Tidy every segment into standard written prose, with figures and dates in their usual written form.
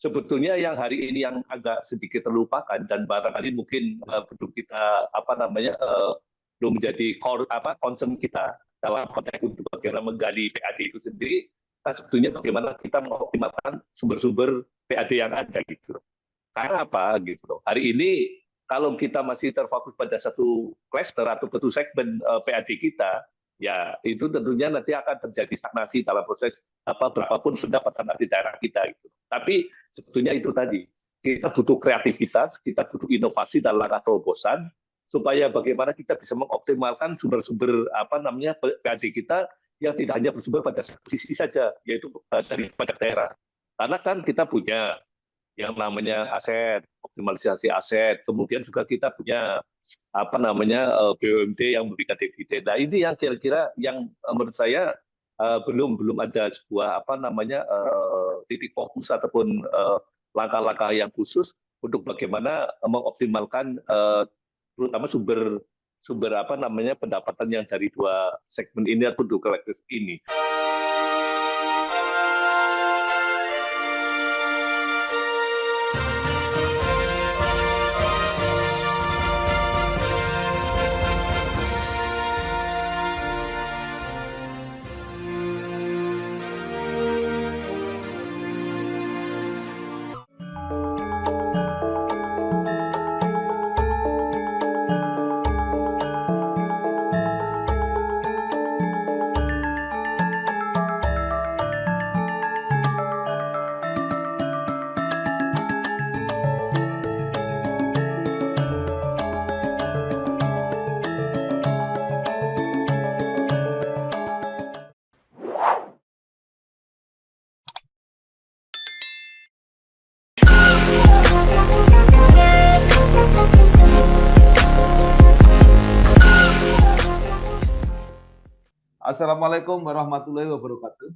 sebetulnya yang hari ini yang agak sedikit terlupakan dan barangkali mungkin belum kita belum menjadi concern kita dalam konteks untuk bagaimana menggali PAD itu sendiri, sebetulnya bagaimana kita mengoptimalkan sumber-sumber PAD yang ada gitu. Karena apa gitu loh. Hari ini kalau kita masih terfokus pada satu cluster atau satu segmen PAD kita, ya itu tentunya nanti akan terjadi stagnasi dalam proses berapapun pendapatan di daerah kita gitu. Tapi sebetulnya itu tadi, kita butuh kreativitas, kita butuh inovasi dalam langkah terobosan supaya bagaimana kita bisa mengoptimalkan sumber-sumber PAD kita yang tidak hanya bersumber pada sisi saja, yaitu dari pada daerah. Karena kan kita punya yang namanya aset, optimalisasi aset, kemudian juga kita punya BUMD yang memberikan dividen. Nah ini yang kira-kira yang menurut saya belum ada sebuah titik fokus ataupun langkah-langkah yang khusus untuk bagaimana mengoptimalkan terutama sumber pendapatan yang dari dua segmen ini atau dua kolektif ini. Assalamualaikum warahmatullahi wabarakatuh.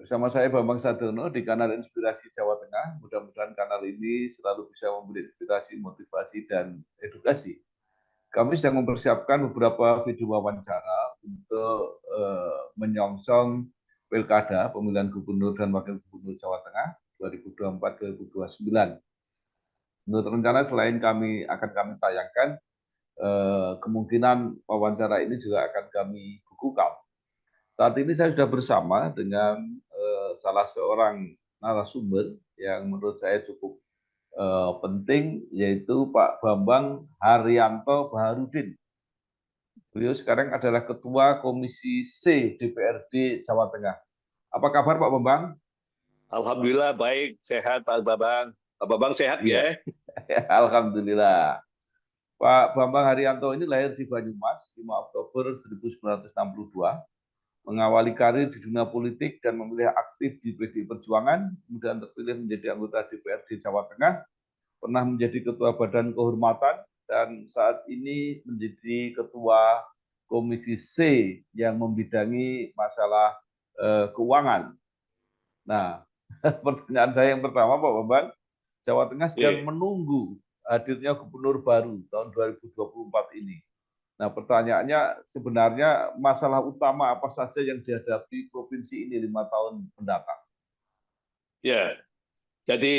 Bersama saya Bambang Sadono di kanal Inspirasi Jawa Tengah. Mudah-mudahan kanal ini selalu bisa memberi inspirasi, motivasi, dan edukasi. Kami sedang mempersiapkan beberapa video wawancara untuk menyongsong Pilkada pemilihan Gubernur dan Wakil Gubernur Jawa Tengah 2024-2029. Menurut rencana selain akan kami tayangkan, kemungkinan wawancara ini juga akan kami bukukan. Saat ini saya sudah bersama dengan salah seorang narasumber yang menurut saya cukup penting, yaitu Pak Bambang Haryanto Baharudin. Beliau sekarang adalah Ketua Komisi C DPRD Jawa Tengah. Apa kabar Pak Bambang? Alhamdulillah baik, sehat Pak Bambang. Pak Bambang sehat ya? Alhamdulillah. Pak Bambang Haryanto ini lahir di Banyumas 5 Oktober 1962, mengawali karir di dunia politik dan memilih aktif di PDI Perjuangan, kemudian terpilih menjadi anggota DPRD Jawa Tengah, pernah menjadi Ketua Badan Kehormatan, dan saat ini menjadi Ketua Komisi C yang membidangi masalah keuangan. Nah, pertanyaan saya yang pertama Pak Bambang, Jawa Tengah sedang menunggu hadirnya gubernur baru tahun 2024 ini. Nah, pertanyaannya sebenarnya masalah utama apa saja yang dihadapi provinsi ini 5 tahun mendatang? Ya, jadi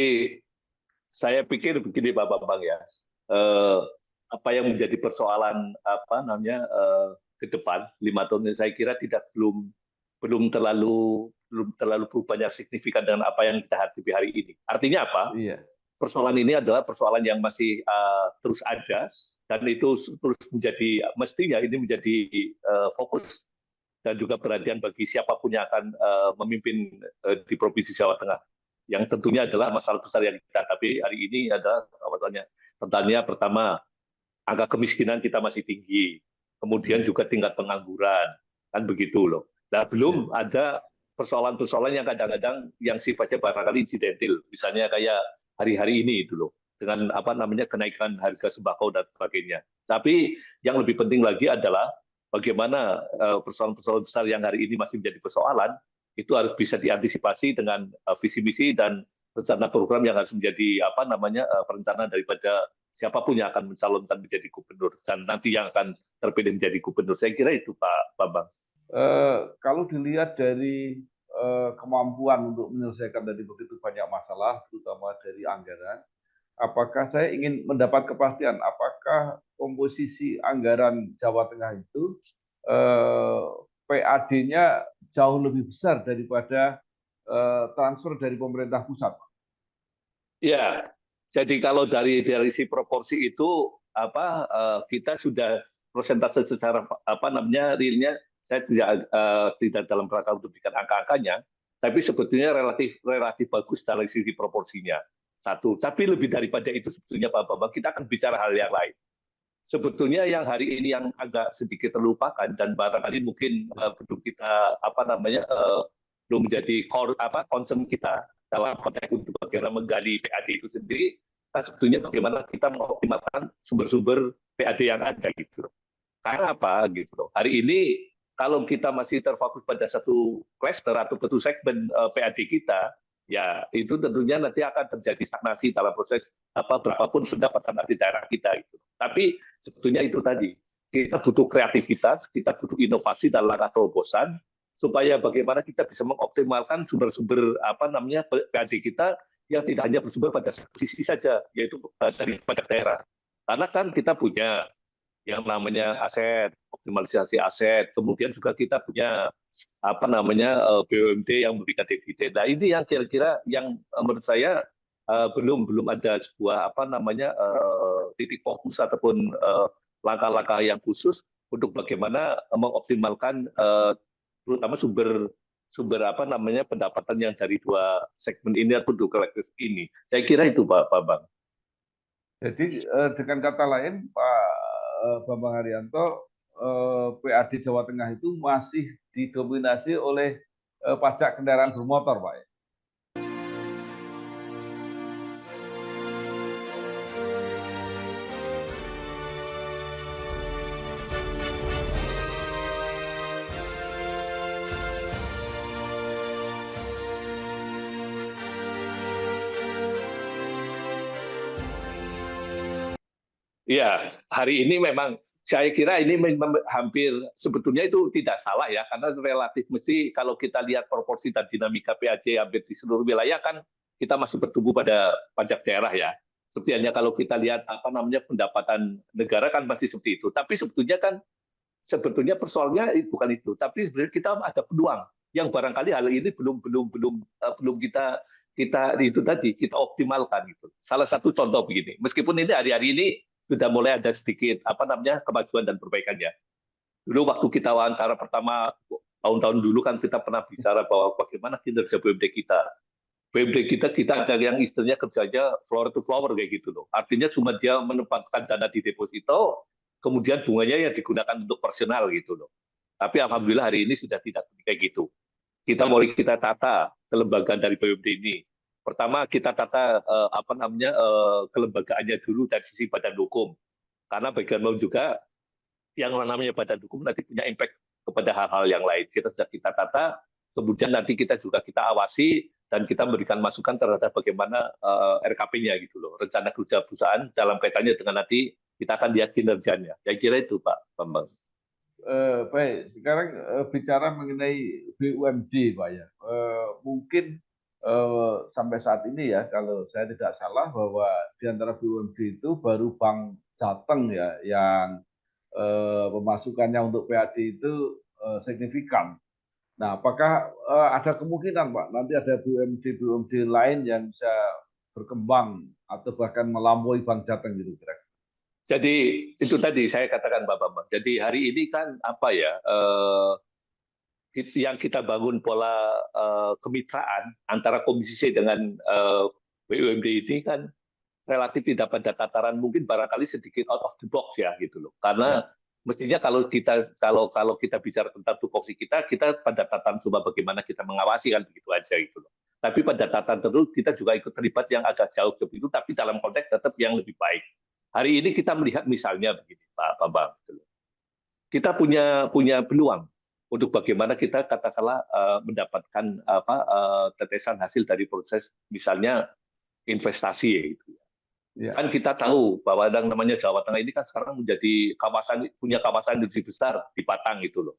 saya pikir begini Pak Bambang ya, apa yang menjadi persoalan ke depan 5 tahun ini saya kira belum terlalu banyak signifikan dengan apa yang kita hadapi hari ini. Artinya apa? Iya. Persoalan ini adalah persoalan yang masih terus ada dan itu terus mestinya ini menjadi fokus dan juga perhatian bagi siapapun yang akan memimpin di Provinsi Jawa Tengah. Yang tentunya adalah masalah besar yang kita hadapi hari ini adalah tentangnya pertama, angka kemiskinan kita masih tinggi, kemudian juga tingkat pengangguran, kan begitu loh. Nah, belum ada persoalan-persoalan yang kadang-kadang yang sifatnya barangkali insidentil, misalnya kayak hari-hari ini itu loh, dengan kenaikan harga sembako dan sebagainya. Tapi yang lebih penting lagi adalah bagaimana persoalan-persoalan besar yang hari ini masih menjadi persoalan itu harus bisa diantisipasi dengan visi misi dan rencana program yang harus menjadi perencanaan daripada siapapun yang akan mencalonkan menjadi gubernur dan nanti yang akan terpilih menjadi gubernur. Saya kira itu Pak Bambang. Kalau dilihat dari kemampuan untuk menyelesaikan tadi begitu banyak masalah, terutama dari anggaran. Apakah saya ingin mendapat kepastian, apakah komposisi anggaran Jawa Tengah itu PAD-nya jauh lebih besar daripada transfer dari pemerintah pusat? Ya, jadi kalau dari si proporsi itu kita sudah persentase secara realnya saya tidak dalam rangka untuk berikan angka-angkanya, tapi sebetulnya relatif relatif bagus dari sisi proporsinya. Satu, tapi lebih daripada itu sebetulnya Pak Bambang, kita akan bicara hal yang lain. Sebetulnya yang hari ini yang agak sedikit terlupakan dan barangkali mungkin belum kita belum menjadi concern kita dalam konteks untuk bagaimana menggali PAD itu sendiri, sebetulnya bagaimana kita mengoptimalkan sumber-sumber PAD yang ada gitu. Karena apa gitu? Hari ini kalau kita masih terfokus pada satu cluster atau satu segmen PAD kita, ya itu tentunya nanti akan terjadi stagnasi dalam proses berapapun pendapatan di daerah kita itu. Tapi sebetulnya itu tadi, kita butuh kreativitas, kita butuh inovasi dalam rangka terobosan supaya bagaimana kita bisa mengoptimalkan sumber-sumber PAD kita yang tidak hanya bersumber pada sisi saja, yaitu dari pada daerah. Karena kan kita punya yang namanya aset, optimalisasi aset, kemudian juga kita punya BUMD yang memberikan dividen. Nah ini yang kira-kira yang menurut saya belum ada sebuah titik fokus ataupun langkah-langkah yang khusus untuk bagaimana mengoptimalkan terutama sumber pendapatan yang dari dua segmen ini atau dua kolektif ini. Saya kira itu Pak Bambang. Jadi dengan kata lain Pak Bambang Haryanto, PAD Jawa Tengah itu masih didominasi oleh pajak kendaraan bermotor, Pak. Iya, hari ini memang saya kira ini hampir sebetulnya itu tidak salah ya, karena relatif mesti kalau kita lihat proporsi dan dinamika PAD hampir di seluruh wilayah kan kita masih bertumbuh pada pajak daerah ya. Seperti hanya kalau kita lihat pendapatan negara kan masih seperti itu. Tapi sebetulnya persoalannya bukan itu, tapi sebenarnya kita ada peluang yang barangkali hal ini belum kita itu tadi kita optimalkan gitu. Salah satu contoh begini, meskipun ini hari-hari ini sudah mulai ada sedikit kemajuan dan perbaikannya. Dulu waktu kita wawancara pertama tahun-tahun dulu kan kita pernah bicara bahwa bagaimana kinerja BUMD kita. BUMD kita ada yang istilahnya kerjanya floor to flower kayak gitu loh. Artinya cuma dia menempatkan dana di deposito, kemudian bunganya yang digunakan untuk personal gitu loh. Tapi alhamdulillah hari ini sudah tidak kayak gitu. Kita tata kelembagaan dari BUMD ini. Pertama kita tata kelembagaannya dulu dari sisi badan hukum. Karena bagaimanapun juga yang namanya badan hukum nanti punya impact kepada hal-hal yang lain. Kita tata, kemudian nanti kita awasi dan kita memberikan masukan terhadap bagaimana RKP-nya gitu loh, rencana kerja perusahaan dalam kaitannya dengan nanti kita akan lihat kinerjanya. Saya kira itu Pak Bambang. Baik, sekarang bicara mengenai BUMD, Pak ya. Mungkin sampai saat ini ya, kalau saya tidak salah bahwa di antara BUMD itu baru Bank Jateng ya yang pemasukannya untuk PAD itu signifikan. Nah, apakah ada kemungkinan Pak nanti ada BUMD lain yang bisa berkembang atau bahkan melampaui Bank Jateng gitu kira-kira? Jadi itu tadi saya katakan Pak Bambang. Jadi hari ini kan yang kita bangun pola kemitraan antara Komisi C dengan BUMD ini kan relatif tidak pada tataran mungkin barangkali sedikit out of the box ya gitu loh. Karena mestinya kalau kita bicara tentang tupoksi kita pada tataran coba bagaimana kita mengawasi kan begitu aja gitu loh. Tapi pada tataran tertentu kita juga ikut terlibat yang agak jauh begitu, tapi dalam konteks tetap yang lebih baik. Hari ini kita melihat misalnya begini Pak Bambang, kita punya peluang untuk bagaimana kita katakanlah mendapatkan tetesan hasil dari proses misalnya investasi gitu. Ya. Kan kita tahu bahwa yang namanya Jawa Tengah ini kan sekarang punya kawasan industri besar di Batang gitu loh,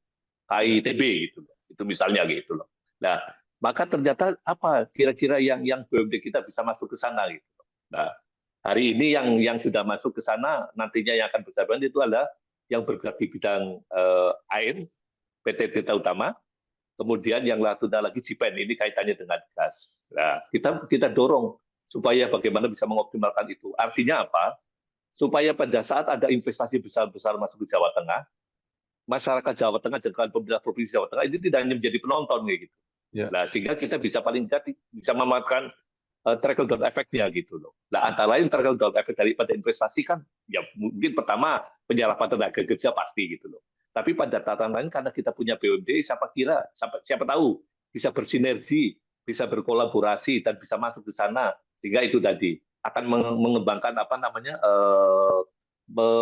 KITB gitu loh, itu misalnya gitu loh. Nah maka ternyata apa kira-kira yang BUMD kita bisa masuk ke sana gitu. Nah, hari ini yang sudah masuk ke sana nantinya yang akan berjalan itu adalah yang bergerak di bidang air, PT Tirta Utama, kemudian yang sudah lagi Jipen, ini kaitannya dengan gas. Nah, kita dorong supaya bagaimana bisa mengoptimalkan itu. Artinya apa? Supaya pada saat ada investasi besar-besar masuk ke Jawa Tengah, masyarakat Jawa Tengah dan pemerintah provinsi Jawa Tengah ini tidak hanya menjadi penonton kayak gitu. Ya. Nah, sehingga kita bisa paling tidak bisa memanfaatkan trickle down efeknya gitu loh. Nah, antara lain trickle down efek daripada investasi kan, ya mungkin pertama penyerapan tenaga kerja pasti gitu loh. Tapi pada tataran lain karena kita punya BUMD, siapa tahu bisa bersinergi, bisa berkolaborasi dan bisa masuk ke sana, sehingga itu tadi akan mengembangkan apa namanya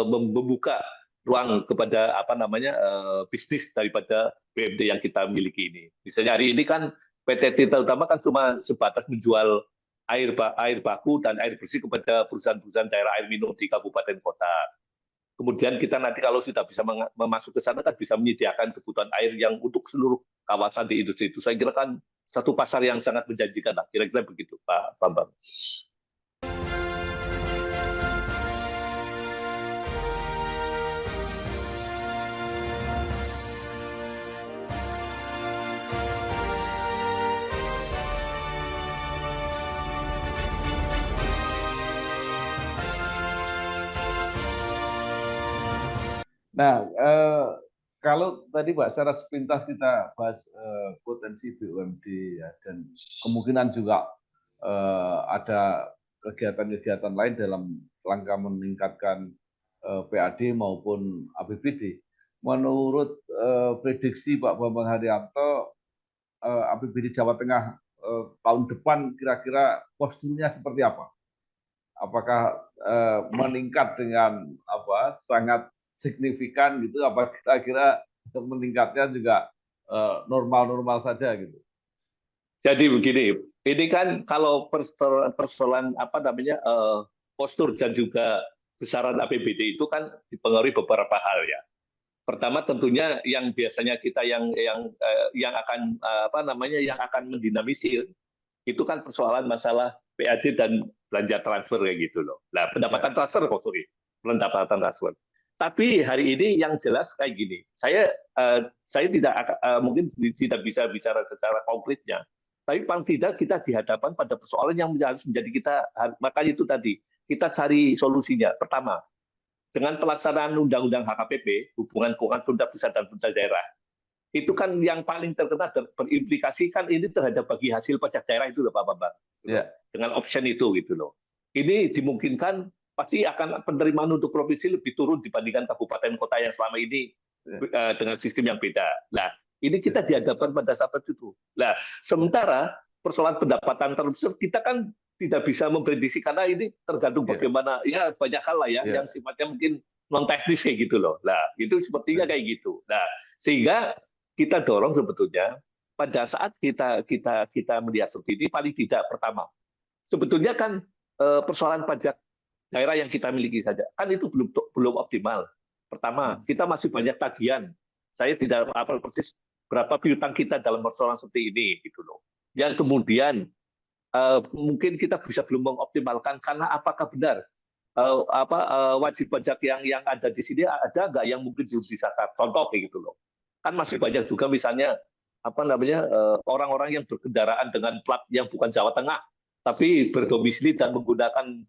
membuka ruang kepada apa namanya bisnis daripada BUMD yang kita miliki ini. Misalnya hari ini kan PT Tirta Utama kan cuma sebatas menjual air baku dan air bersih kepada perusahaan-perusahaan daerah air minum di kabupaten kota. Kemudian kita nanti kalau sudah bisa masuk ke sana kan bisa menyediakan kebutuhan air yang untuk seluruh kawasan di industri itu. Saya kira kan satu pasar yang sangat menjanjikan lah. Kira-kira begitu Pak Bambang. Nah, kalau tadi Pak secara sepintas kita bahas potensi BUMD ya, dan kemungkinan juga ada kegiatan-kegiatan lain dalam rangka meningkatkan PAD maupun APBD. Menurut prediksi Pak Bambang Haryanto, APBD Jawa Tengah tahun depan kira-kira posturnya seperti apa? Apakah meningkat dengan sangat signifikan gitu? Apa kira-kira meningkatnya juga normal-normal saja gitu? Jadi begini, ini kan kalau persoalan apa namanya postur dan juga besaran APBD itu kan dipengaruhi beberapa hal ya. Pertama tentunya yang biasanya kita yang akan apa namanya yang akan mendinamisir itu kan persoalan masalah PAD dan belanja transfer kayak gitu loh. Nah, pendapatan transfer pendapatan transfer. Tapi hari ini yang jelas kayak gini, saya tidak mungkin tidak bisa bicara secara konkretnya, tapi paling tidak kita dihadapkan pada persoalan yang harus menjadi kita, makanya itu tadi kita cari solusinya. Pertama, dengan pelaksanaan Undang-Undang HKPP, hubungan keuangan pemerintah pusat dan pemerintah daerah, itu kan yang paling terkena berimplikasi kan ini terhadap bagi hasil pajak daerah itu loh Pak Bambang. Ya. Dengan option itu gitu loh. Ini dimungkinkan pasti akan penerimaan untuk provinsi lebih turun dibandingkan kabupaten kota yang selama ini dengan sistem yang beda. Nah, ini kita dihadapkan pada saat itu. Nah, sementara persoalan pendapatan terbesar kita kan tidak bisa memprediksi karena ini tergantung bagaimana ya banyak hal lah ya yang sifatnya mungkin non teknis kayak gitu loh. Nah, itu sepertinya kayak gitu. Nah, sehingga kita dorong sebetulnya pada saat kita melihat seperti ini paling tidak pertama sebetulnya kan persoalan pajak daerah yang kita miliki saja kan itu belum optimal. Pertama, kita masih banyak tagihan. Saya tidak hafal persis berapa piutang kita dalam persoalan seperti ini gitu loh. Yang kemudian mungkin kita bisa belum mengoptimalkan karena apakah benar wajib pajak yang ada di sini ada nggak yang mungkin belum disasar. Contoh kayak gitu loh. Kan masih banyak juga misalnya apa namanya orang-orang yang berkendaraan dengan plat yang bukan Jawa Tengah tapi berdomisili dan menggunakan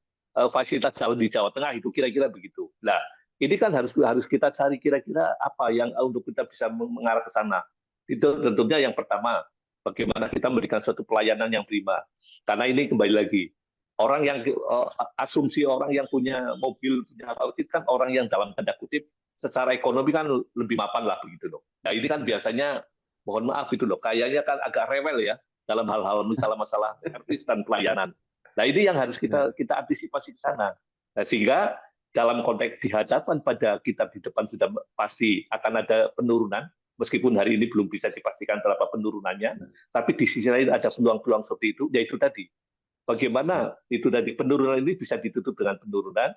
fasilitas jalan di Jawa Tengah itu kira-kira begitu. Nah, ini kan harus kita cari kira-kira apa yang untuk kita bisa mengarah ke sana. Itu tentunya yang pertama, bagaimana kita memberikan suatu pelayanan yang prima. Karena ini kembali lagi orang yang asumsi orang yang punya mobil punya itu kan orang yang dalam tanda kutip secara ekonomi kan lebih mapan lah begitu loh. Nah ini kan biasanya mohon maaf itu loh, kayaknya kan agak rewel ya dalam hal-hal misalnya masalah servis dan pelayanan. Nah ini yang harus kita antisipasi ke sana. Nah, sehingga dalam konteks dihadapkan pada kita di depan sudah pasti akan ada penurunan, meskipun hari ini belum bisa dipastikan berapa penurunannya, tapi di sisi lain ada peluang-peluang seperti itu, yaitu tadi bagaimana itu tadi penurunan ini bisa ditutup dengan penurunan,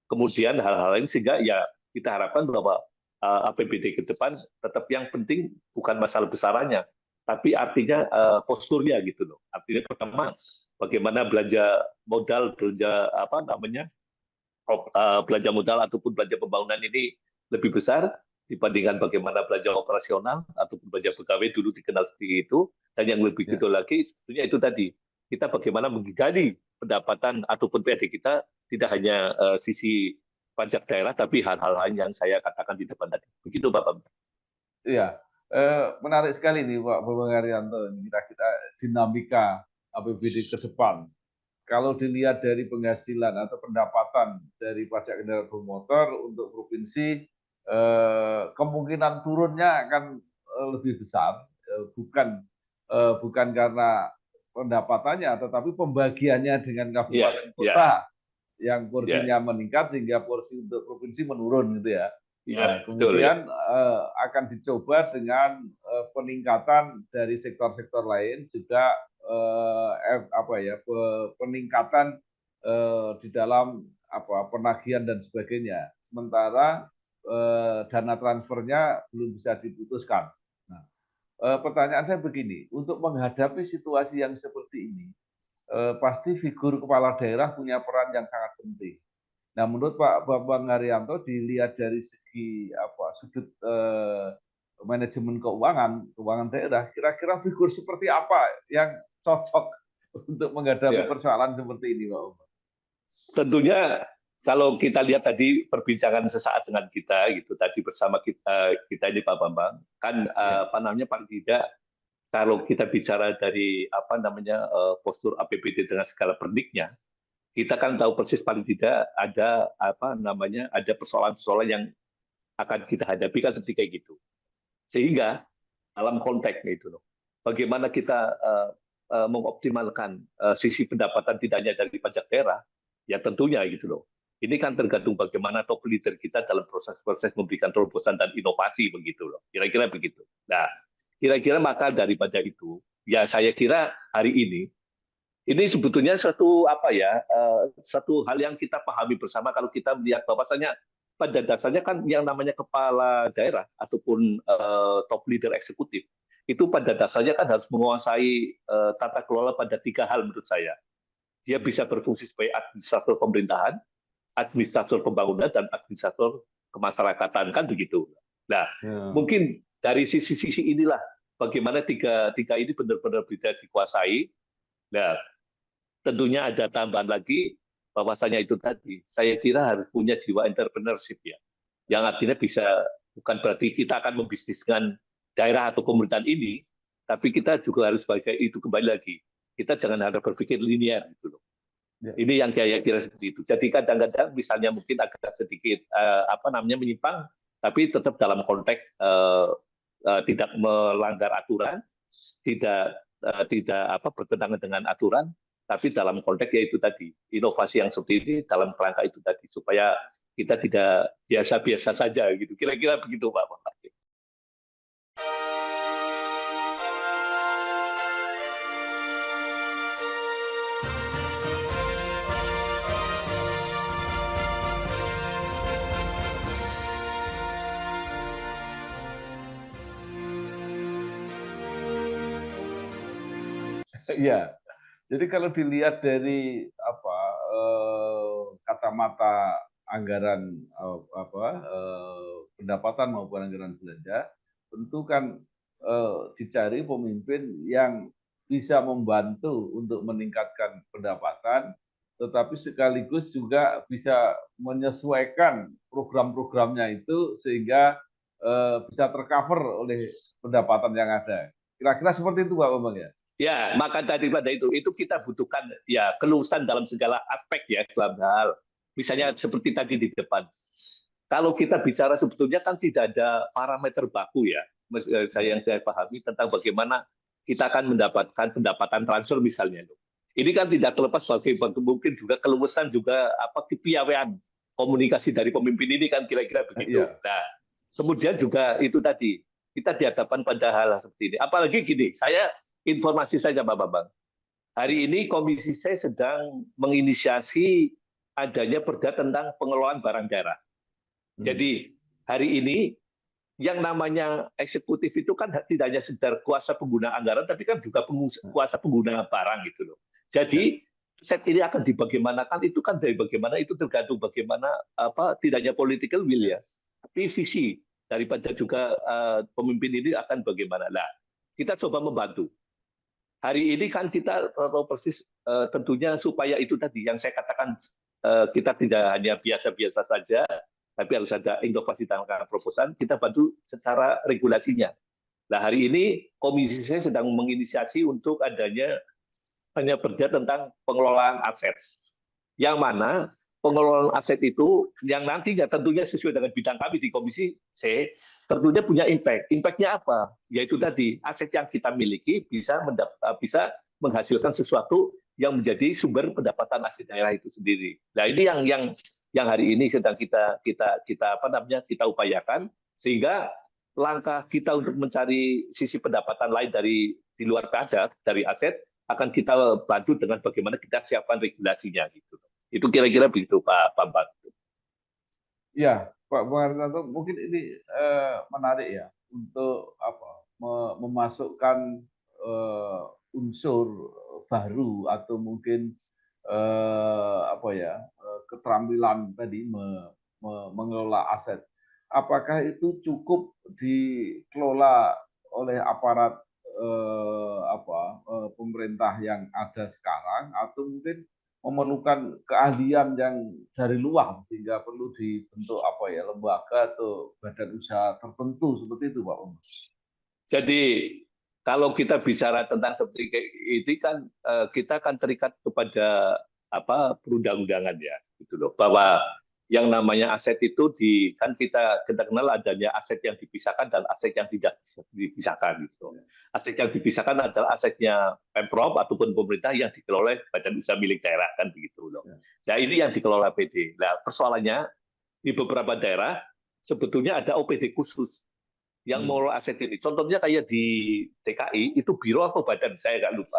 kemudian hal-hal lain sehingga ya kita harapkan bahwa APBD ke depan tetap yang penting bukan masalah besarannya, tapi artinya posturnya gitu loh. Artinya pertama bagaimana belanja modal, belanja apa namanya belanja modal ataupun belanja pembangunan ini lebih besar dibandingkan bagaimana belanja operasional ataupun belanja pegawai dulu dikenal seperti itu. Dan yang lebih Ya. gitu lagi sebetulnya itu tadi, kita bagaimana menggali pendapatan ataupun PAD kita tidak hanya sisi pajak daerah, tapi hal-hal lain yang saya katakan di depan tadi. Begitu Bapak. Iya, menarik sekali nih Pak Bambang Haryanto, kira-kira dinamika APBD ke depan. Kalau dilihat dari penghasilan atau pendapatan dari pajak kendaraan bermotor untuk provinsi, kemungkinan turunnya akan lebih besar, bukan karena pendapatannya, tetapi pembagiannya dengan kabupaten Ya, kota yang ya, porsinya meningkat sehingga porsi untuk provinsi menurun gitu ya. Nah, ya, betul ya. kemudian akan dicoba dengan peningkatan dari sektor-sektor lain juga peningkatan di dalam penagihan dan sebagainya. Sementara dana transfernya belum bisa diputuskan. Nah, pertanyaan saya begini, untuk menghadapi situasi yang seperti ini, pasti figur kepala daerah punya peran yang sangat penting. Nah, menurut Pak Bambang Haryanto dilihat dari segi sudut manajemen keuangan daerah, kira-kira figur seperti apa yang cocok untuk menghadapi Ya. persoalan seperti ini, Pak Bambang? Tentunya kalau kita lihat tadi perbincangan sesaat dengan kita gitu tadi bersama kita ini Pak Bambang kan Ya, apa namanya paling tidak kalau kita bicara dari apa namanya postur APBD dengan segala perniknya, kita kan tahu persis paling tidak ada apa namanya ada persoalan-persoalan yang akan kita hadapi kan seperti kayak gitu. Sehingga dalam konteks itu loh, bagaimana kita mengoptimalkan sisi pendapatan tidak hanya dari pajak daerah, ya tentunya gitu loh. Ini kan tergantung bagaimana top leader kita dalam proses-proses memberikan terobosan dan inovasi begitu loh. Kira-kira begitu. Nah, kira-kira maka daripada itu, ya saya kira hari ini sebetulnya satu apa ya, satu hal yang kita pahami bersama kalau kita melihat bahwasanya pada dasarnya kan yang namanya kepala daerah ataupun top leader eksekutif itu pada dasarnya kan harus menguasai tata kelola pada 3 hal menurut saya. Dia bisa berfungsi sebagai administrator pemerintahan, administrator pembangunan, dan administrator kemasyarakatan kan begitu. Nah, ya, mungkin dari sisi-sisi inilah bagaimana tiga ini benar-benar bisa dikuasai. Nah, tentunya ada tambahan lagi bahwasanya itu tadi saya kira harus punya jiwa entrepreneurship ya yang artinya bisa bukan berarti kita akan membisniskan daerah atau pemerintahan ini tapi kita juga harus sebagai itu kembali lagi kita jangan harus berpikir linear gitu loh. ya, Ini yang saya kira seperti itu. Jadi kadang-kadang misalnya mungkin agak sedikit apa namanya menyimpang tapi tetap dalam konteks tidak melanggar aturan, tidak apa bertentangan dengan aturan, tapi dalam konteks yaitu tadi inovasi yang seperti ini dalam kerangka itu tadi supaya kita tidak biasa-biasa saja gitu. Kira-kira begitu Pak. iya. Jadi kalau dilihat dari kacamata anggaran pendapatan maupun anggaran belanja, tentu kan dicari pemimpin yang bisa membantu untuk meningkatkan pendapatan, tetapi sekaligus juga bisa menyesuaikan program-programnya itu sehingga bisa tercover oleh pendapatan yang ada. Kira-kira seperti itu Pak Bambang ya? Ya, maka daripada itu kita butuhkan ya keluasan dalam segala aspek ya dalam hal. Misalnya seperti tadi di depan. Kalau kita bicara sebetulnya kan tidak ada parameter baku ya. Saya yang saya pahami tentang bagaimana kita akan mendapatkan pendapatan transfer misalnya. Ini kan tidak terlepas sebagai mungkin juga keluasan juga apa kepiawaian komunikasi dari pemimpin ini kan kira-kira begitu. Iya. Nah, kemudian juga itu tadi kita dihadapkan pada hal seperti ini. Apalagi gini, saya informasi saja Pak Bambang. Hari ini komisi saya sedang menginisiasi adanya perda tentang pengelolaan barang daerah. Jadi hari ini yang namanya eksekutif itu kan tidak hanya sekedar kuasa pengguna anggaran, tapi kan juga kuasa pengguna barang gitu loh. Jadi set ini akan dibagaimanakan itu kan dari bagaimana itu tergantung bagaimana tidak hanya political will ya, tapi visi daripada juga pemimpin ini akan bagaimana. Nah, kita coba membantu. Hari ini kan kita tahu persis tentunya supaya itu tadi yang saya katakan kita tidak hanya biasa-biasa saja, tapi harus ada inovasi dalam terobosan, kita bantu secara regulasinya. Nah, hari ini komisi saya sedang menginisiasi untuk adanya hanya perda tentang pengelolaan aset. Yang mana pengelolaan aset itu yang nantinya tentunya sesuai dengan bidang kami di komisi C, tentunya punya impact. Impact-nya apa? Yaitu tadi, aset yang kita miliki bisa menghasilkan sesuatu yang menjadi sumber pendapatan asli daerah itu sendiri. Nah, ini yang hari ini sedang kita upayakan, sehingga langkah kita untuk mencari sisi pendapatan lain dari di luar pajak dari aset akan kita bantu dengan bagaimana kita siapkan regulasinya gitu. Itu kira-kira begitu Pak Bambang. Ya, Pak Hartanto, mungkin ini menarik ya untuk memasukkan unsur baru atau mungkin keterampilan tadi mengelola aset. Apakah itu cukup dikelola oleh aparat pemerintah yang ada sekarang atau mungkin memerlukan keahlian yang dari luar sehingga perlu dibentuk lembaga atau badan usaha tertentu seperti itu, Pak Umar? Jadi kalau kita bicara tentang seperti ini kan kita akan terikat kepada perundang-undangan ya, gitu loh, bahwa yang namanya aset itu kan kita kenal adanya aset yang dipisahkan dan aset yang tidak dipisahkan gitu. Aset yang dipisahkan adalah asetnya Pemprov ataupun pemerintah yang dikelola oleh badan usaha milik daerah kan begitu loh. Nah, ini yang dikelola PD. Nah, persoalannya di beberapa daerah sebetulnya ada OPD khusus yang mengelola aset ini. Contohnya kayak di DKI itu biro atau badan, saya nggak lupa.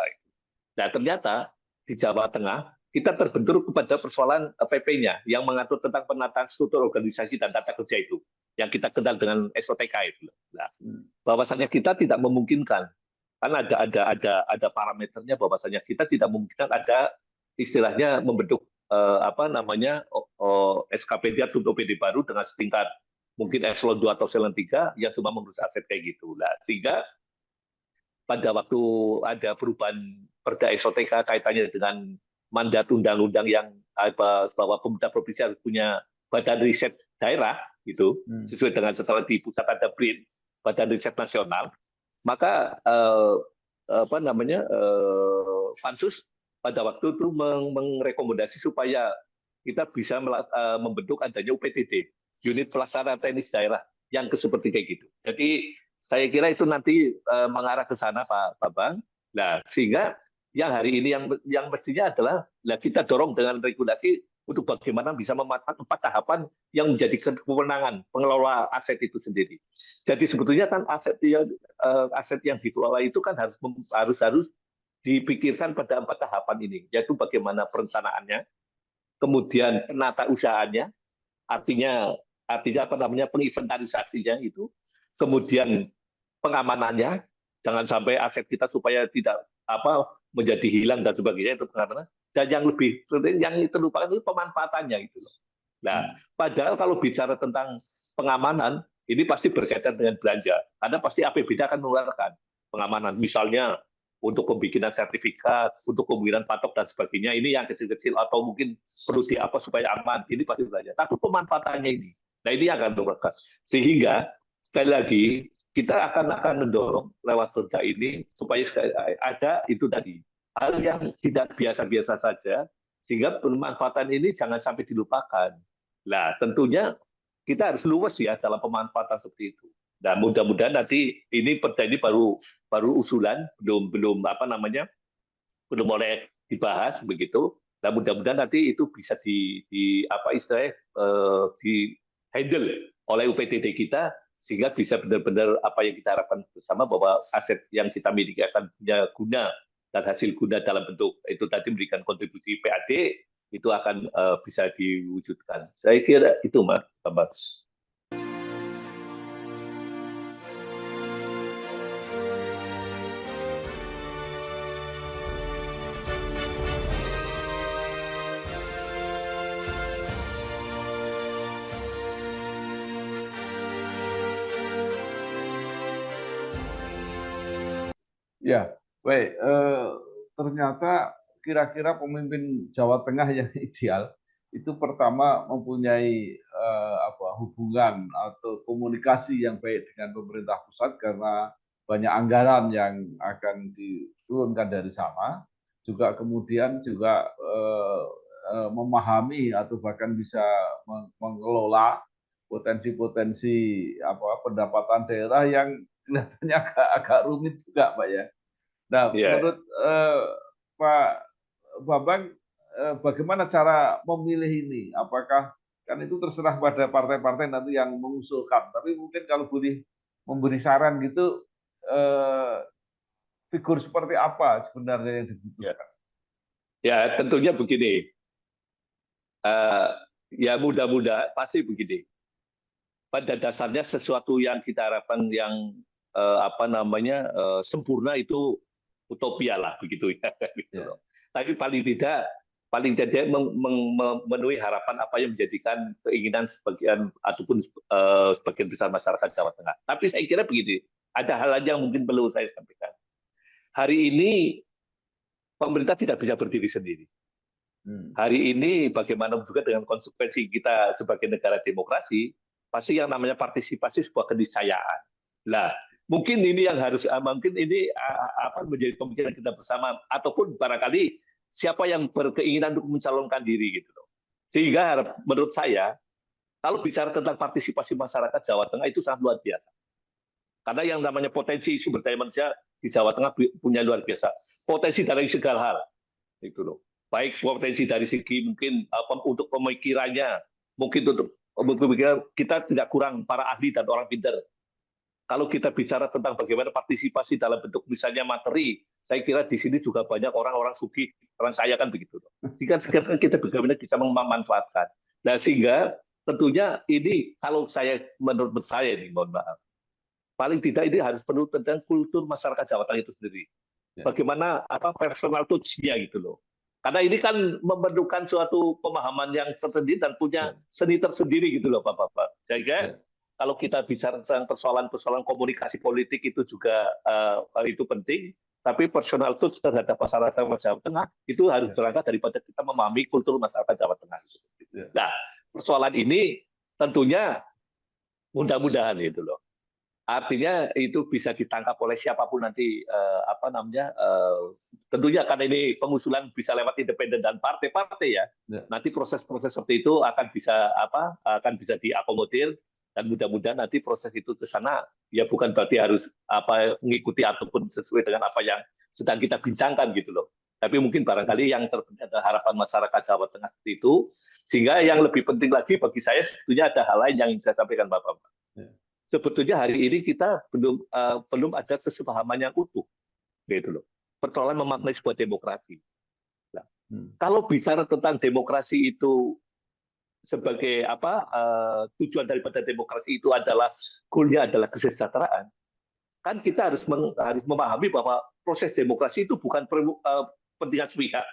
Nah, ternyata di Jawa Tengah kita terbentur kepada persoalan PP-nya yang mengatur tentang penataan struktur organisasi dan tata kerja itu, yang kita kenal dengan SOTK itu. Nah, bahwasannya kita tidak memungkinkan, kan ada parameternya bahwasannya kita tidak memungkinkan ada istilahnya membentuk SKPD atau OPD baru dengan setingkat mungkin eselon 2 atau eselon 3 yang cuma mengurus aset kayak gitu. Nah, sehingga pada waktu ada perubahan perda SOTK kaitannya dengan mandat undang-undang yang bahwa pemerintah provinsi harus punya badan riset daerah gitu, sesuai dengan setelah di pusat ada BRIN, Badan Riset Nasional, maka Pansus pada waktu itu merekomendasi supaya kita bisa membentuk adanya UPTD, unit pelaksana teknis daerah yang seperti kayak gitu. Jadi saya kira itu nanti mengarah ke sana Pak Bambang. Nah, sehingga yang hari ini yang mestinya adalah kita dorong dengan regulasi untuk bagaimana bisa memanfaatkan 4 tahapan yang menjadi kewenangan pengelola aset itu sendiri. Jadi sebetulnya kan aset yang dikelola itu kan harus dipikirkan pada 4 tahapan ini, yaitu bagaimana perencanaannya, kemudian penata usahaannya, artinya penginventarisasinya itu, kemudian pengamanannya, jangan sampai aset kita supaya tidak menjadi hilang dan sebagainya itu pengamanan. Dan yang lebih penting yang terlupakan itu pemanfaatannya itu. Nah, padahal kalau bicara tentang pengamanan ini pasti berkaitan dengan belanja, karena pasti APBD akan mengeluarkan pengamanan, misalnya untuk pembikinan sertifikat, untuk pembikinan patok dan sebagainya. Ini yang kecil-kecil atau mungkin perlu supaya aman. Ini pasti belanja. Tapi pemanfaatannya ini, nah ini akan mengeluarkan. Sehingga sekali lagi kita akan mendorong lewat perda ini supaya ada itu tadi hal yang tidak biasa-biasa saja, sehingga pemanfaatan ini jangan sampai dilupakan. Nah, tentunya kita harus luwes ya dalam pemanfaatan seperti itu. Nah, mudah-mudahan nanti ini perda ini baru usulan, belum boleh dibahas begitu. Nah, mudah-mudahan nanti itu bisa di handle oleh UPTD kita, sehingga bisa benar-benar apa yang kita harapkan bersama bahwa aset yang kita miliki akan punya guna dan hasil guna dalam bentuk itu tadi memberikan kontribusi PAD itu akan bisa diwujudkan. Saya kira itu Mas Bambang. Ya, baik. Ternyata kira-kira pemimpin Jawa Tengah yang ideal itu pertama mempunyai hubungan atau komunikasi yang baik dengan pemerintah pusat karena banyak anggaran yang akan diturunkan dari sana. Juga kemudian juga memahami atau bahkan bisa mengelola potensi-potensi pendapatan daerah yang kelihatannya agak rumit juga, Pak ya. Nah, Ya, menurut Pak Bambang, bagaimana cara memilih ini? Apakah kan itu terserah pada partai-partai nanti yang mengusulkan. Tapi mungkin kalau boleh memberi saran gitu, figur seperti apa sebenarnya yang ya, dibutuhkan? ya tentunya begini. Eh, ya mudah-mudahan pasti begini. Pada dasarnya sesuatu yang kita harapkan yang sempurna itu utopia lah begitu ya gitu Ya, loh. Tapi paling tidak memenuhi harapan apa yang menjadikan keinginan sebagian ataupun sebagian besar masyarakat Jawa Tengah. Tapi saya kira begini, ada hal lain yang mungkin perlu saya sampaikan. Hari ini pemerintah tidak bisa berdiri sendiri. hmm, Hari ini bagaimana juga dengan konsekuensi kita sebagai negara demokrasi, pasti yang namanya partisipasi sebuah keniscayaan. Nah, mungkin ini yang harus, mungkin ini menjadi pemikiran kita bersama, ataupun barangkali siapa yang berkeinginan untuk mencalonkan diri gitu loh. Sehingga menurut saya, kalau bicara tentang partisipasi masyarakat Jawa Tengah itu sangat luar biasa. Karena yang namanya potensi sumber daya manusia di Jawa Tengah punya luar biasa. Potensi dari segala hal itu loh. Baik potensi dari segi mungkin untuk pemikirannya, mungkin untuk pemikiran kita tidak kurang para ahli dan orang pintar. Kalau kita bicara tentang bagaimana partisipasi dalam bentuk misalnya materi, saya kira di sini juga banyak orang-orang sugih, orang kaya kan begitu. Jika sekarang kita bagaimana bisa memanfaatkan. Nah sehingga tentunya ini kalau saya menurut saya ini mohon maaf, paling tidak ini harus penuh tentang kultur masyarakat Jawa Tengah itu sendiri. ya, Bagaimana personal touch-nya gitu loh. Karena ini kan memerlukan suatu pemahaman yang tersendiri dan punya ya, seni tersendiri gitu loh Bapak-Bapak. Jadi ya, kalau kita bicara tentang persoalan-persoalan komunikasi politik itu juga itu penting, tapi personal touch terhadap masyarakat Jawa Tengah itu harus ya, berangkat daripada kita memahami kultur masyarakat Jawa Tengah. ya, Nah, persoalan ini tentunya mudah-mudahan itu loh. Artinya itu bisa ditangkap oleh siapapun nanti tentunya karena ini pengusulan bisa lewat independen dan partai-partai ya. ya, Nanti proses-proses seperti itu akan bisa diakomodir dan mudah-mudahan nanti proses itu ke sana ya bukan berarti harus mengikuti ataupun sesuai dengan apa yang sedang kita bincangkan gitu loh. Tapi mungkin ya, barangkali yang terpenting adalah harapan masyarakat Jawa Tengah seperti itu. Sehingga yang lebih penting lagi bagi saya sebetulnya ada hal lain yang ingin saya sampaikan Bapak. ya, Sebetulnya hari ini kita belum ada kesepahaman yang utuh, gitu loh. Persoalan memaknai sebuah demokrasi. Nah, hmm, kalau bicara tentang demokrasi itu sebagai tujuan daripada demokrasi itu adalah goalnya adalah kesejahteraan, kan kita harus memahami bahwa proses demokrasi itu bukan kepentingan sepihak.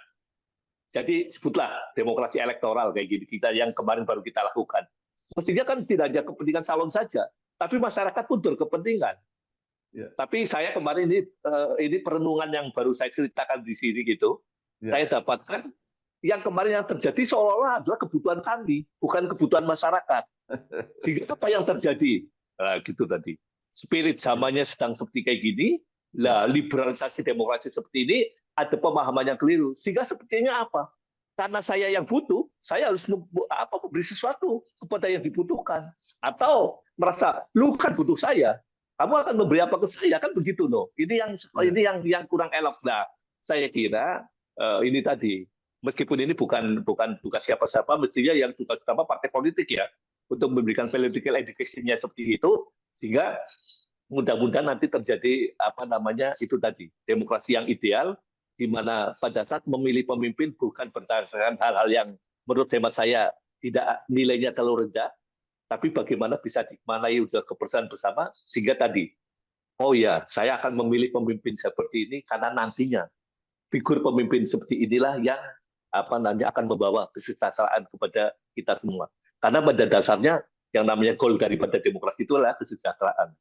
Jadi sebutlah demokrasi elektoral kayak gini kita yang kemarin baru kita lakukan. Mestinya kan tidak hanya kepentingan calon saja, tapi masyarakat pun berkepentingan. ya, Tapi saya kemarin ini perenungan yang baru saya ceritakan di sini gitu, ya, saya dapatkan yang kemarin yang terjadi seolah-olah adalah kebutuhan kami, bukan kebutuhan masyarakat. Sehingga apa yang terjadi? Nah, gitu tadi. Spirit ya, zamannya sedang seperti kayak gini, ya, lah liberalisasi demokrasi seperti ini ada pemahaman yang keliru. Sehingga sepertinya apa? Karena saya yang butuh, saya harus memberi sesuatu kepada yang dibutuhkan. Atau merasa, lu kan butuh saya, kamu akan memberi apa ke saya, kan begitu loh. ya, Ini yang kurang elok. Nah, saya kira ini tadi, meskipun ini bukan siapa-siapa, mestinya yang suka-suka partai politik ya, untuk memberikan political education-nya seperti itu, sehingga mudah-mudahan nanti terjadi itu tadi demokrasi yang ideal di mana pada saat memilih pemimpin bukan berdasarkan hal-hal yang menurut hemat saya tidak nilainya terlalu rendah, tapi bagaimana bisa dimaknai udah kebersamaan bersama sehingga tadi oh ya saya akan memilih pemimpin seperti ini karena nantinya figur pemimpin seperti inilah yang nanti akan membawa kesejahteraan kepada kita semua. Karena pada dasarnya yang namanya goal daripada demokrasi itu adalah kesejahteraan.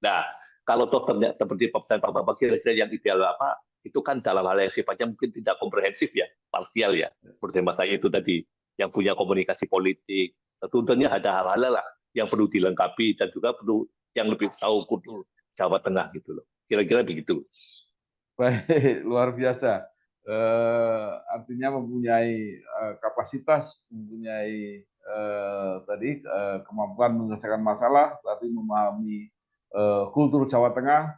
Nah, kalau toh ternyata seperti pesan Pak Bambang kira-kira yang ideal apa, itu kan dalam hal yang sifatnya mungkin tidak komprehensif ya, parsial ya. Seperti Mas saya itu tadi, yang punya komunikasi politik, tentunya ada hal-hal lah yang perlu dilengkapi dan juga perlu yang lebih tahu kultur Jawa Tengah gitu loh. Kira-kira begitu. Baik, luar biasa. Artinya mempunyai kapasitas, mempunyai kemampuan menyelesaikan masalah, tapi memahami kultur Jawa Tengah.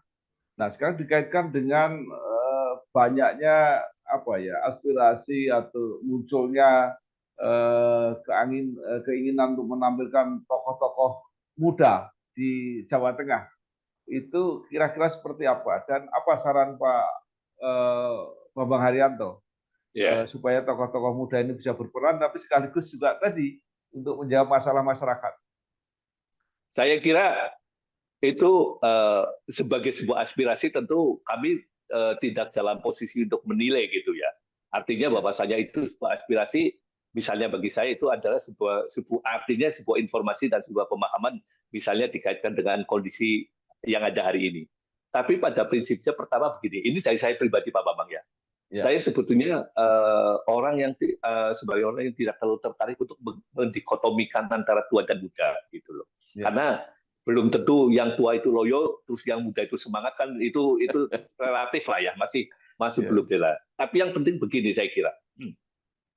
Nah, sekarang dikaitkan dengan banyaknya aspirasi atau munculnya keinginan untuk menampilkan tokoh-tokoh muda di Jawa Tengah. Itu kira-kira seperti apa? Dan apa saran Pak Bambang Haryanto supaya tokoh-tokoh muda ini bisa berperan, tapi sekaligus juga tadi untuk menjawab masalah masyarakat? Saya kira itu sebagai sebuah aspirasi tentu kami tidak dalam posisi untuk menilai gitu ya. Artinya bahwasanya itu sebuah aspirasi, misalnya bagi saya itu adalah artinya sebuah informasi dan sebuah pemahaman, misalnya dikaitkan dengan kondisi yang ada hari ini. Tapi pada prinsipnya pertama begini, ini saya pribadi Pak Bambang ya. Saya sebetulnya orang yang sebagai orang yang tidak terlalu tertarik untuk mendikotomikan antara tua dan muda gitu loh. Karena belum tentu yang tua itu loyo, terus yang muda itu semangat, kan itu relatif lah ya, masih belum jelas. Tapi yang penting begini saya kira,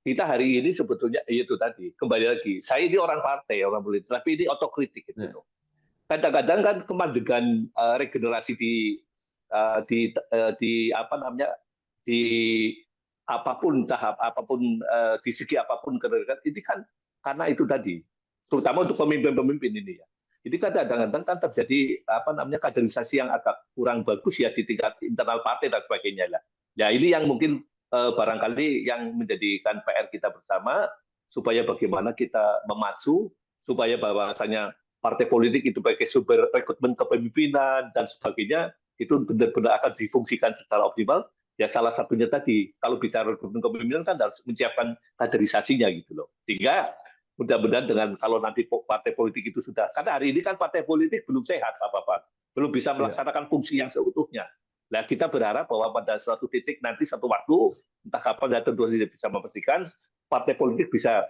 kita hari ini sebetulnya itu tadi kembali lagi, saya ini orang partai, orang politik, tapi ini otokritik gitu. Kadang-kadang kan kemandegan regenerasi di apa namanya, di apapun tahap apapun, di segi apapun ini kan karena itu tadi, terutama untuk pemimpin-pemimpin ini ya. Jadi kadang-kadang kan terjadi apa namanya kaderisasi yang agak kurang bagus ya di tingkat internal partai dan sebagainya lah. Ya ini yang mungkin barangkali yang menjadikan PR kita bersama, supaya bagaimana kita memacu supaya bahwasanya partai politik itu sebagai sumber rekrutmen kepemimpinan dan sebagainya itu benar-benar akan difungsikan secara optimal. Ya salah satunya tadi, kalau bicara rekrutmen kepemimpinan kan harus menyiapkan kaderisasinya gitu loh. Sehingga mudah-mudahan dengan kalau nanti partai politik itu sudah, karena hari ini kan partai politik belum sehat apa-apa, belum bisa melaksanakan fungsi yang seutuhnya. Nah kita berharap bahwa pada suatu titik nanti satu waktu, entah kapan dan tentu tidak bisa memastikan, partai politik bisa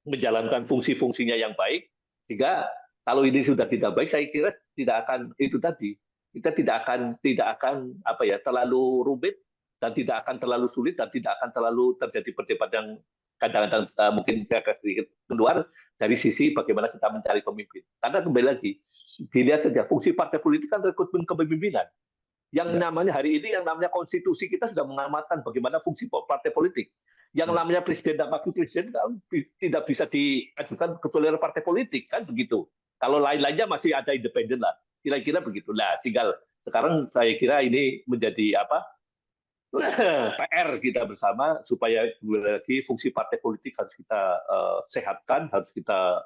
menjalankan fungsi-fungsinya yang baik, sehingga kalau ini sudah tidak baik, saya kira tidak akan itu tadi, kita tidak akan apa ya terlalu rumit dan tidak akan terlalu sulit dan tidak akan terlalu terjadi perdebatan yang kadang-kadang mungkin sedikit keluar dari sisi bagaimana kita mencari pemimpin. Karena kembali lagi, dilihat saja fungsi partai politik kan rekrutmen kepemimpinan. Yang namanya hari ini, yang namanya konstitusi kita sudah mengamatkan bagaimana fungsi partai politik. Yang namanya presiden dan wakil presiden kan tidak bisa diajukan kecuali oleh partai politik, kan begitu. Kalau lain-lainnya masih ada independen lah. Kira-kira begitu. Nah, tinggal sekarang saya kira ini menjadi apa? PR kita bersama supaya lagi fungsi partai politik harus kita sehatkan, harus kita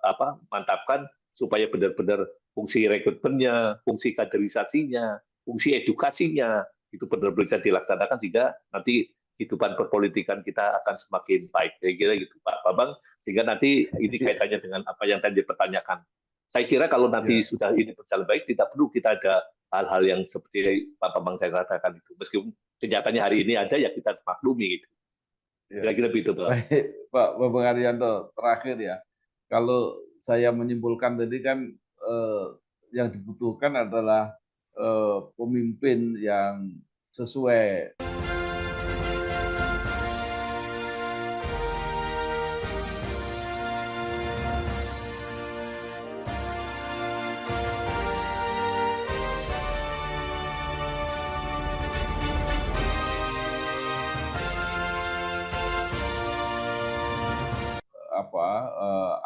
mantapkan supaya benar-benar fungsi rekrutmennya, fungsi kaderisasinya, fungsi edukasinya itu benar-benar bisa dilaksanakan sehingga nanti kehidupan perpolitikan kita akan semakin baik. Kira-kira gitu Pak Bambang, sehingga nanti ini kaitannya dengan apa yang tadi dipertanyakan. Saya kira kalau nanti sudah ini berjalan baik, tidak perlu kita ada hal-hal yang seperti Pak Bambang saya katakan itu. Meskipun kenyataannya hari ini ada, ya kita maklumi gitu. Kira-kira begitu Pak. Baik, Pak Bambang Haryanto, terakhir ya, kalau saya menyimpulkan tadi kan yang dibutuhkan adalah pemimpin yang sesuai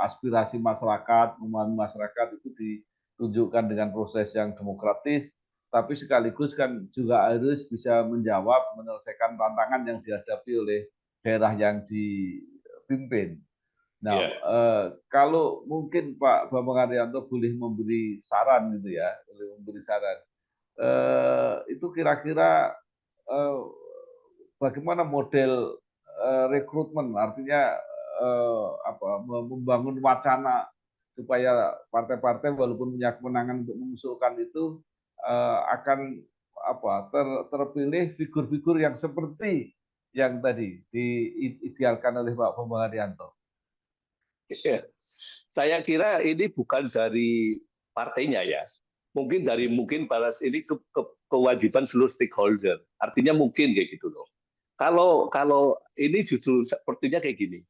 aspirasi masyarakat, memahami masyarakat itu ditunjukkan dengan proses yang demokratis, tapi sekaligus kan juga harus bisa menjawab, menyelesaikan tantangan yang dihadapi oleh daerah yang dipimpin. Nah, kalau mungkin Pak Bambang Haryanto boleh memberi saran gitu ya, itu kira-kira bagaimana model rekrutmen, artinya membangun wacana supaya partai-partai walaupun punya kewenangan untuk mengusulkan itu akan terpilih figur-figur yang seperti yang tadi diidealkan oleh Pak Bambang Haryanto? Ya. Saya kira ini bukan dari partainya ya. Mungkin dari para ini kewajiban seluruh stakeholder. Artinya mungkin kayak gitu loh. Kalau ini justru sepertinya kayak gini.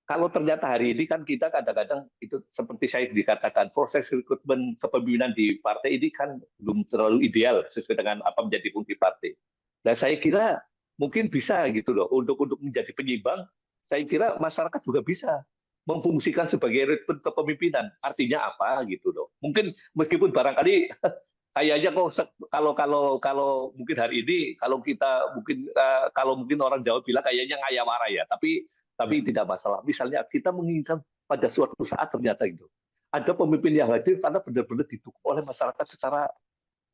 Kalau ternyata hari ini kan kita kadang-kadang itu seperti saya dikatakan proses rekrutmen kepemimpinan di partai ini kan belum terlalu ideal sesuai dengan apa menjadi fungsi partai. Dan saya kira mungkin bisa gitu loh untuk menjadi penyimbang. Saya kira masyarakat juga bisa memfungsikan sebagai rekrutmen kepemimpinan. Artinya apa gitu loh. Mungkin meskipun barangkali kayaknya kalau mungkin hari ini kalau kita mungkin kalau mungkin orang Jawa bilang kayaknya ngayawara ya, tapi tidak masalah. Misalnya kita menginginkan pada suatu saat ternyata itu ada pemimpin yang hadir karena benar-benar didukung oleh masyarakat secara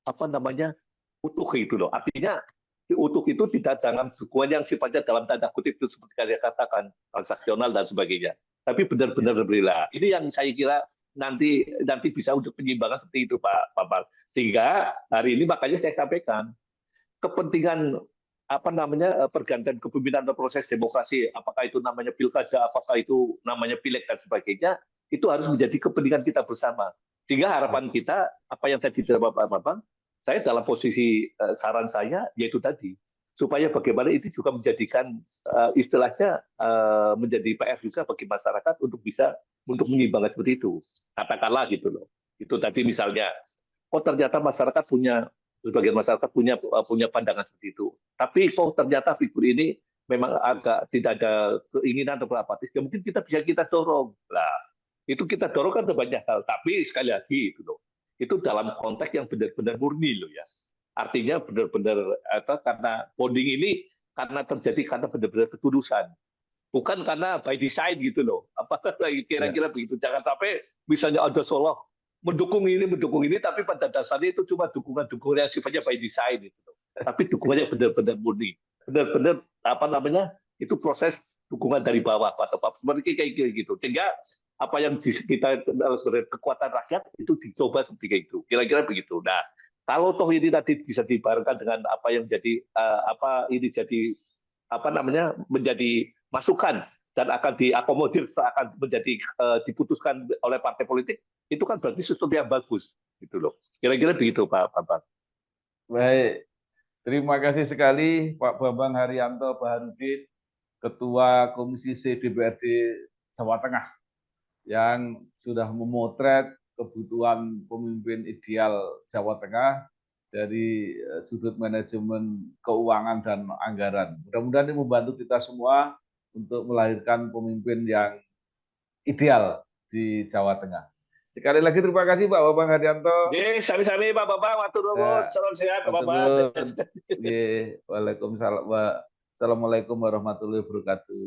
apa namanya utuh gitu loh. Artinya utuh itu tidak jangan dukungan yang sifatnya dalam tanda kutip itu seperti kalian katakan transaksional dan sebagainya. Tapi benar-benar berbeda. Ini yang saya kira nanti bisa untuk penyimbangan seperti itu Pak Bambang. Sehingga hari ini makanya saya sampaikan kepentingan apa namanya pergantian kepemimpinan atau proses demokrasi, apakah itu namanya pilkada, apakah itu namanya pileg dan sebagainya, itu harus menjadi kepentingan kita bersama. Sehingga harapan kita apa yang tadi Pak Bambang, saya dalam posisi saran saya yaitu tadi supaya bagaimana itu juga menjadikan istilahnya menjadi PR juga bagi masyarakat untuk bisa untuk menyimbangkan seperti itu. Katakanlah gitu loh. Itu tadi misalnya, oh ternyata masyarakat sebagian masyarakat punya pandangan seperti itu. Tapi kok ternyata figur ini memang agak tidak ada keinginan atau apatis. Ya mungkin kita dorong. Lah, itu kita dorong kan banyak hal. Tapi sekali lagi itu loh. Itu dalam konteks yang benar-benar murni loh ya. Artinya benar-benar karena bonding ini karena terjadi karena benar-benar ketulusan. Bukan karena by design gitu loh. Apakah kira-kira begitu? Jangan sampai misalnya ada Solo mendukung ini, tapi pada dasarnya itu cuma dukungan-dukungan yang sifatnya by design gitu loh. Tapi dukungannya benar-benar murni. Benar-benar apa namanya? Itu proses dukungan dari bawah atau seperti kayak gitu. Sehingga apa yang kita kekuatan rakyat itu dicoba seperti itu. Kira-kira begitu. Nah, kalau toh ini tadi bisa dibarengkan dengan apa yang jadi ini jadi apa namanya menjadi masukan dan akan diakomodir akan menjadi diputuskan oleh partai politik, itu kan berarti sesuatu yang bagus gitu loh. Kira-kira begitu Pak Bambang. Baik, terima kasih sekali Pak Bambang Haryanto Baharudin, Ketua Komisi C DPRD Jawa Tengah, yang sudah memotret kebutuhan pemimpin ideal Jawa Tengah dari sudut manajemen keuangan dan anggaran. Mudah-mudahan ini membantu kita semua untuk melahirkan pemimpin yang ideal di Jawa Tengah. Sekali lagi terima kasih Pak Bambang Haryanto. Sami-sami Pak Bambang, matur nuwun, salam sehat Pak Bambang. Waalaikumsalam warahmatullahi wabarakatuh.